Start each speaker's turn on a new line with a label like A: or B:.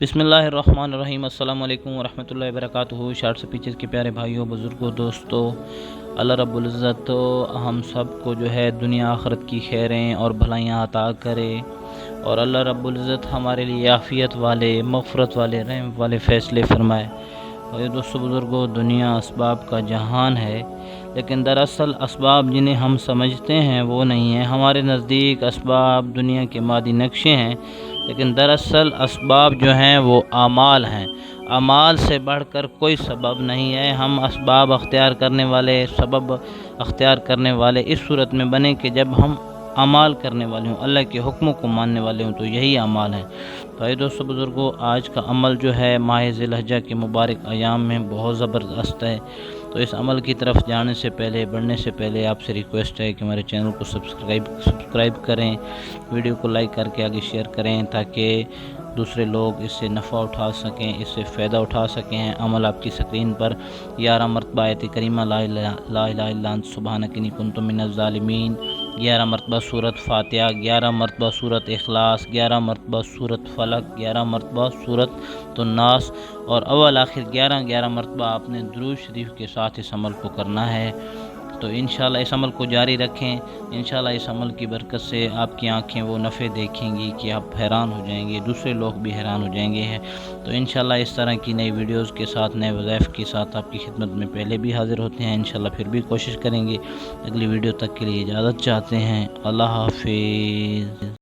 A: بسم اللہ الرحمن الرحیم۔ السلام علیکم ورحمۃ اللہ وبرکاتہ۔ شارٹس پیچز کے پیارے بھائیوں، بزرگوں، دوستوں، اللہ رب العزت ہم سب کو جو ہے دنیا آخرت کی خیریں اور بھلائیاں عطا کرے، اور اللہ رب العزت ہمارے لیے عافیت والے، مغفرت والے، رحم والے فیصلے فرمائے۔ اور دوستوں، بزرگوں، دنیا اسباب کا جہان ہے، لیکن دراصل اسباب جنہیں ہم سمجھتے ہیں وہ نہیں ہیں۔ ہمارے نزدیک اسباب دنیا کے مادی نقشے ہیں، لیکن دراصل اسباب جو ہیں وہ اعمال ہیں۔ اعمال سے بڑھ کر کوئی سبب نہیں ہے۔ ہم اسباب اختیار کرنے والے، سبب اختیار کرنے والے اس صورت میں بنے کہ جب ہم اعمال کرنے والے ہوں، اللہ کے حکموں کو ماننے والے ہوں، تو یہی اعمال ہیں۔ تو دوستو، بزرگوں، آج کا عمل جو ہے ماہ ذی الحجہ کے مبارک ایام میں بہت زبردست ہے۔ تو اس عمل کی طرف جانے سے پہلے، بڑھنے سے پہلے آپ سے ریکویسٹ ہے کہ ہمارے چینل کو سبسکرائب کریں، ویڈیو کو لائک کر کے آگے شیئر کریں، تاکہ دوسرے لوگ اس سے نفع اٹھا سکیں، اس سے فائدہ اٹھا سکیں۔ عمل آپ کی سکرین پر 11 مرتبہ آیت کریمہ لا الہ الا انت سبحانک انی کنت من الظالمین، 11 مرتبہ سورۃ فاتحہ، 11 مرتبہ سورۃ اخلاص، 11 مرتبہ سورۃ فلق، 11 مرتبہ سورۃ الناس، اور اول آخر 11 مرتبہ آپ نے درود شریف کے ساتھ اس عمل کو کرنا ہے۔ تو انشاءاللہ اس عمل کو جاری رکھیں۔ انشاءاللہ اس عمل کی برکت سے آپ کی آنکھیں وہ نفع دیکھیں گی کہ آپ حیران ہو جائیں گے، دوسرے لوگ بھی حیران ہو جائیں گے۔ تو انشاءاللہ اس طرح کی نئی ویڈیوز کے ساتھ، نئے وظائف کے ساتھ آپ کی خدمت میں پہلے بھی حاضر ہوتے ہیں۔ انشاءاللہ پھر بھی کوشش کریں گے۔ اگلی ویڈیو تک کے لیے اجازت چاہتے ہیں۔ اللہ حافظ۔